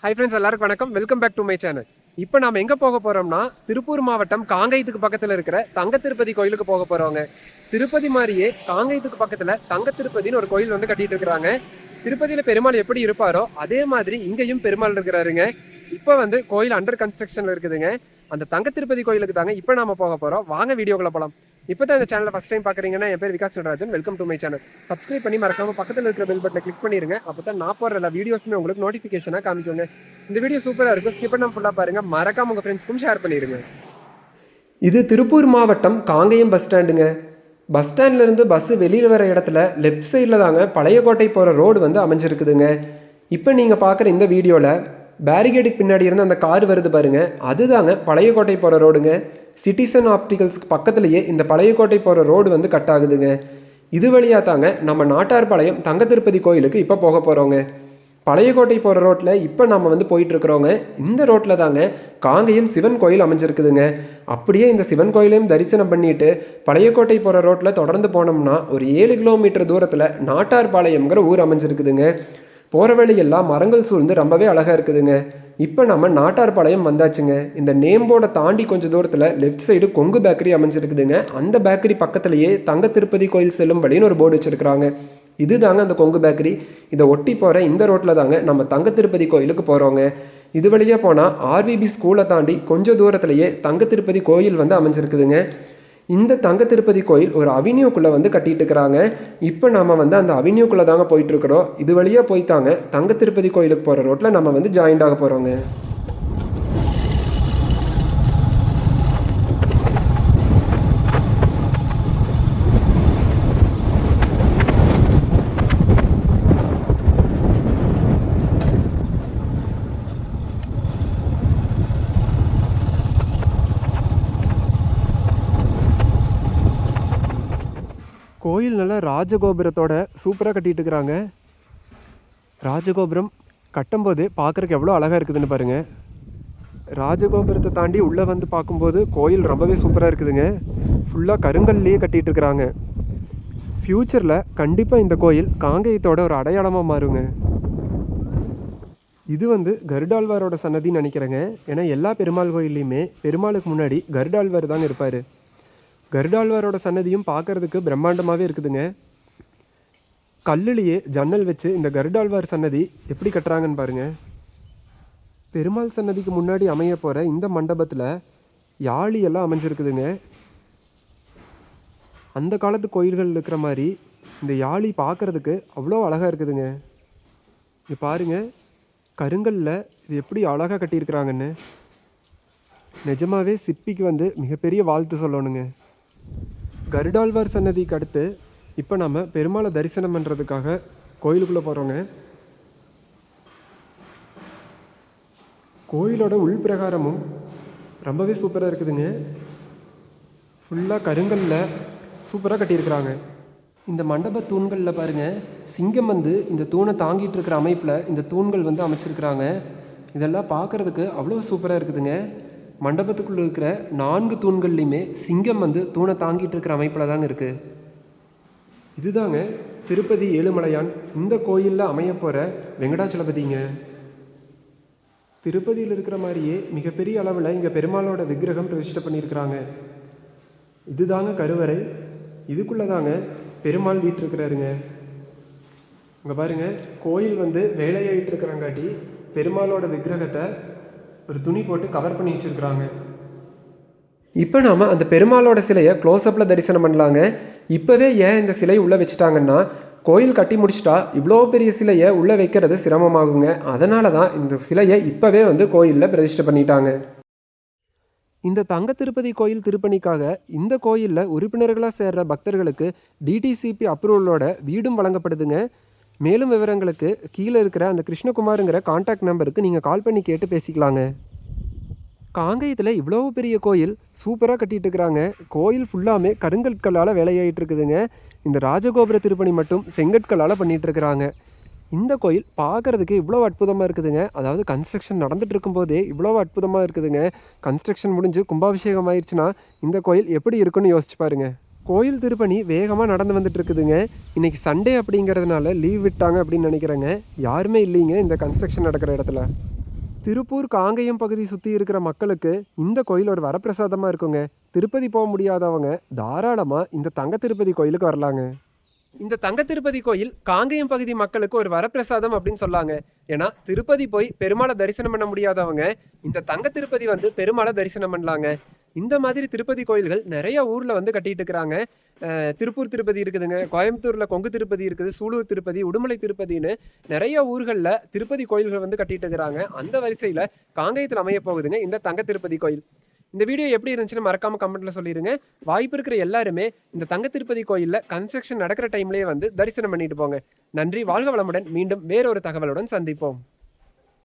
High friends, எல்லாருக்கும் வணக்கம். Welcome back to my channel. இப்போ நாம் எங்கே போக போகிறோம்னா, திருப்பூர் மாவட்டம் காங்கயத்துக்கு பக்கத்தில் இருக்கிற தங்க திருப்பதி கோயிலுக்கு போக போகிறோங்க. திருப்பதி மாதிரியே காங்கயத்துக்கு பக்கத்தில் தங்க திருப்பதின்னு ஒரு கோயில் வந்து கட்டிட்டு இருக்கிறாங்க. திருப்பதியில் பெருமாள் எப்படி இருப்பாரோ அதே மாதிரி இங்கேயும் பெருமாள் இருக்கிறாருங்க. இப்போ வந்து கோயில் அண்டர் கன்ஸ்ட்ரக்ஷனில் இருக்குதுங்க. அந்த தங்க திருப்பதி கோயிலுக்கு தாங்க இப்போ நாம போக போகிறோம். வாங்க வீடியோக்குள்ள போகலாம். இப்போ தான் இந்த சேனலை ஃபஸ்ட் டைம் பார்க்குறீங்கன்னா, என் பேர் Vikas Natarajan. Welcome to my channel. Subscribe பண்ணி மறக்காம பக்கத்தில் இருக்கிற பெல் பட்டனை கிளிக் பண்ணிடுங்க. அப்போ தான் நான் போடுற எல்லா வீடியோஸுமே உங்களுக்கு நோட்டிஃபிகேஷனாக காமிக்குங்க. இந்த வீடியோ சூப்பராக இருக்கும். ஸ்கிப் பண்ணாம ஃபுல்லாக பாருங்கள். மறக்காம உங்கள் ஃப்ரெண்ட்ஸ்க்கும் ஷேர் பண்ணிடுங்க. இது திருப்பூர் மாவட்டம் காங்கயம் பஸ் ஸ்டாண்டுங்க. பஸ் ஸ்டாண்ட்லேருந்து பஸ்ஸு வெளியில் வர இடத்துல லெஃப்ட் சைடில் தாங்க பழையக்கோட்டை போகிற ரோடு வந்து அமைஞ்சிருக்குதுங்க. இப்போ நீங்கள் பார்க்குற இந்த வீடியோவில் பேரிகேடுக்கு பின்னாடி இருந்து அந்த கார் வருது பாருங்க, அதுதாங்க பழையக்கோட்டை போகிற ரோடுங்க. சிட்டிசன் ஆப்டிகல்ஸ்க்கு பக்கத்துலேயே இந்த பழையக்கோட்டை போகிற ரோடு வந்து கட் ஆகுதுங்க. இது வழியாக தாங்க நம்ம நாட்டார்பாளையம் தங்க திருப்பதி கோயிலுக்கு இப்போ போக போகிறோங்க. பழையக்கோட்டை போகிற ரோட்டில் இப்போ நம்ம வந்து போயிட்டுருக்குறோங்க. இந்த ரோட்டில் தாங்க காங்கயம் சிவன் கோயில் அமைஞ்சிருக்குதுங்க. அப்படியே இந்த சிவன் கோயிலையும் தரிசனம் பண்ணிவிட்டு பழையக்கோட்டை போகிற ரோட்டில் தொடர்ந்து போனோம்னா ஒரு 7 கிலோமீட்டர் தூரத்தில் நாட்டார்பாளையம்ங்கிற ஊர் அமைஞ்சிருக்குதுங்க. போகிற வழியெல்லாம் மரங்கள் சூழ்ந்து ரொம்பவே அழகாக இருக்குதுங்க. இப்போ நம்ம நாட்டார்பாளையம் வந்தாச்சுங்க. இந்த நேம் போர்டை தாண்டி கொஞ்சம் தூரத்தில் லெஃப்ட் சைடு கொங்கு பேக்கரி அமைஞ்சிருக்குதுங்க. அந்த பேக்கரி பக்கத்துலேயே தங்க திருப்பதி கோயில் செல்லும்படின்னு ஒரு போர்டு வச்சுருக்குறாங்க. இது தாங்க அந்த கொங்கு பேக்கரி. இதை ஒட்டி போகிற இந்த ரோட்டில் தாங்க நம்ம தங்க திருப்பதி கோயிலுக்கு போகிறோங்க. இது வழியாக போனால் ஆர்விபி ஸ்கூலை தாண்டி கொஞ்சம் தூரத்துலேயே தங்க திருப்பதி கோயில் வந்து அமைஞ்சிருக்குதுங்க. இந்த தங்க திருப்பதி கோயில் ஒரு அவென்யூக்குள்ளே வந்து கட்டிட்டு இருக்கிறாங்க. இப்போ நம்ம வந்து அந்த அவென்யூக்குள்ளே தாங்க போயிட்டுருக்குறோம். இது வழியாக போய்த்தாங்க தங்க திருப்பதி கோயிலுக்கு போகிற ரோட்டில் நம்ம வந்து ஜாயின்ட் ஆக போகிறோங்க. கோயில் நல்லா ராஜகோபுரத்தோட சூப்பராக கட்டிட்டு இருக்கிறாங்க. ராஜகோபுரம் கட்டும்போது பார்க்குறக்கு எவ்வளோ அழகாக இருக்குதுன்னு பாருங்கள். ராஜகோபுரத்தை தாண்டி உள்ளே வந்து பார்க்கும்போது கோயில் ரொம்பவே சூப்பராக இருக்குதுங்க. ஃபுல்லாக கருங்கல்லையே கட்டிகிட்டு இருக்கிறாங்க. ஃப்யூச்சரில் கண்டிப்பாக இந்த கோயில் காங்கேயத்தோட ஒரு அடையாளமாக மாறுங்க. இது வந்து கருடாழ்வாரோட சன்னதின்னு நினைக்கிறேங்க. ஏன்னா எல்லா பெருமாள் கோயில்லையுமே பெருமாளுக்கு முன்னாடி கருடாழ்வார் தாங்க இருப்பார். கருடாழ்வாரோட சன்னதியும் பார்க்குறதுக்கு பிரம்மாண்டமாகவே இருக்குதுங்க. கல்லுலேயே ஜன்னல் வச்சு இந்த கருடாழ்வார் சன்னதி எப்படி கட்டுறாங்கன்னு பாருங்கள். பெருமாள் சன்னதிக்கு முன்னாடி அமைய போகிற இந்த மண்டபத்தில் யாழியெல்லாம் அமைஞ்சிருக்குதுங்க. அந்த காலத்து கோயில்கள் இருக்கிற மாதிரி இந்த யாழி பார்க்குறதுக்கு அவ்வளோ அழகாக இருக்குதுங்க. இது பாருங்கள், கருங்கல்ல இது எப்படி அழகாக கட்டியிருக்கிறாங்கன்னு. நிஜமாகவே சிற்பிக்கு வந்து மிகப்பெரிய வாழ்த்து சொல்லணுங்க. கருடாழ்வார் சன்னதிக்கு அடுத்து இப்போ நம்ம பெருமாளை தரிசனம் பண்ணுறதுக்காக கோயிலுக்குள்ளே போகிறோங்க. கோயிலோட உள்பிரகாரமும் ரொம்பவே சூப்பராக இருக்குதுங்க. ஃபுல்லாக கருங்கல்ல சூப்பராக கட்டியிருக்கிறாங்க. இந்த மண்டப தூண்களில் பாருங்கள், சிங்கம் வந்து இந்த தூணை தாங்கிட்டு இருக்கிற அமைப்பில் இந்த தூண்கள் வந்து அமைச்சிருக்கிறாங்க. இதெல்லாம் பார்க்குறதுக்கு அவ்வளோ சூப்பராக இருக்குதுங்க. மண்டபத்துக்குள்ளே இருக்கிற 4 தூண்கள்லையுமே சிங்கம் வந்து தூணை தாங்கிட்டு இருக்கிற அமைப்பில் தாங்க இருக்குது. இதுதாங்க திருப்பதி ஏழுமலையான் இந்த கோயிலில் அமைய போகிற வெங்கடாச்சலபதிங்க. திருப்பதியில் இருக்கிற மாதிரியே மிகப்பெரிய அளவில் இங்கே பெருமாளோட விக்கிரகம் பிரதிஷ்டை பண்ணியிருக்கிறாங்க. இதுதாங்க கருவறை. இதுக்குள்ளே தாங்க பெருமாள் வீற்றிருக்கிறாருங்க. இங்கே பாருங்கள், கோயில் வந்து வேலையாகிட்டு இருக்கிறங்காட்டி பெருமாளோட விக்கிரகத்தை ஒரு துணி போட்டு கவர் பண்ணி வச்சுருக்குறாங்க. இப்போ நாம் அந்த பெருமாளோட சிலையை க்ளோஸ்அப்பில் தரிசனம் பண்ணலாங்க. இப்போவே ஏன் இந்த சிலை உள்ளே வச்சுட்டாங்கன்னா, கோயில் கட்டி முடிச்சிட்டா இவ்வளோ பெரிய சிலையை உள்ளே வைக்கிறது சிரமமாகுங்க. அதனால தான் இந்த சிலையை இப்போவே வந்து கோயிலில் பிரதிஷ்டை பண்ணிட்டாங்க. இந்த தங்க திருப்பதி கோயில் திருப்பணிக்காக இந்த கோயிலில் உறுப்பினர்களாக சேர்கிற பக்தர்களுக்கு டிடிசிபி அப்ரூவலோட வீடும் வழங்கப்படுதுங்க. மேலும் விவரங்களுக்கு கீழே இருக்கிற அந்த கிருஷ்ணகுமாருங்கிற கான்டாக்ட் நம்பருக்கு நீங்கள் கால் பண்ணி கேட்டு பேசிக்கலாங்க. காங்கயத்தில் இவ்வளோ பெரிய கோயில் சூப்பராக கட்டிகிட்டு இருக்கிறாங்க. கோயில் ஃபுல்லாமே கருங்கற்களால் வேலையாகிட்டு இருக்குதுங்க. இந்த ராஜகோபுர திருப்பணி மட்டும் செங்கற்களால் பண்ணிகிட்டு இருக்கிறாங்க. இந்த கோயில் பார்க்குறதுக்கு இவ்வளோ அற்புதமாக இருக்குதுங்க. அதாவது கன்ஸ்ட்ரக்ஷன் நடந்துகிட்டு இருக்கும்போதே இவ்வளோ அற்புதமாக இருக்குதுங்க. கன்ஸ்ட்ரக்ஷன் முடிஞ்சு கும்பாபிஷேகம் ஆயிடுச்சுன்னா இந்த கோயில் எப்படி இருக்குன்னு யோசிச்சு பாருங்கள். கோயில் திருப்பணி வேகமாக நடந்து வந்துட்டு இருக்குதுங்க. இன்றைக்கி சண்டே அப்படிங்கிறதுனால லீவ் விட்டாங்க அப்படின்னு நினைக்கிறேங்க. யாருமே இல்லைங்க இந்த கன்ஸ்ட்ரக்ஷன் நடக்கிற இடத்துல. திருப்பூர், காங்கேயம் பகுதி சுத்தி இருக்கிற மக்களுக்கு இந்த கோயில் ஒரு வரப்பிரசாதமா இருக்குங்க. திருப்பதி போ முடியாதவங்க தாராளமா இந்த தங்க திருப்பதி கோயிலுக்கு வரலாங்க. இந்த தங்க திருப்பதி கோயில் காங்கேயம் பகுதி மக்களுக்கு ஒரு வரப்பிரசாதம் அப்படின்னு சொல்லாங்க. ஏன்னா திருப்பதி போய் பெருமாளை தரிசனம் பண்ண முடியாதவங்க இந்த தங்க திருப்பதி வந்து பெருமாளை தரிசனம் பண்ணலாங்க. இந்த மாதிரி திருப்பதி கோயில்கள் நிறைய ஊர்ல வந்து கட்டிட்டு இருக்கிறாங்க. திருப்பூர் திருப்பதி இருக்குதுங்க, கோயம்புத்தூர்ல கொங்கு திருப்பதி இருக்குது, சூலூர் திருப்பதி, உடுமலை திருப்பதின்னு நிறைய ஊர்களில் திருப்பதி கோயில்கள் வந்து கட்டிட்டு இருக்கிறாங்க. அந்த வரிசையில் காங்கேயத்தில் அமைய போகுதுங்க இந்த தங்க திருப்பதி கோயில். இந்த வீடியோ எப்படி இருந்துச்சுன்னு மறக்காம கமெண்ட்ல சொல்லிடுங்க. வாய்ப்பு இருக்கிற எல்லாருமே இந்த தங்க திருப்பதி கோயிலில் கன்ஸ்ட்ரக்ஷன் நடக்கிற டைம்லேயே வந்து தரிசனம் பண்ணிட்டு போங்க. நன்றி, வாழ்க வளமுடன். மீண்டும் வேறொரு தகவலுடன் சந்திப்போம்.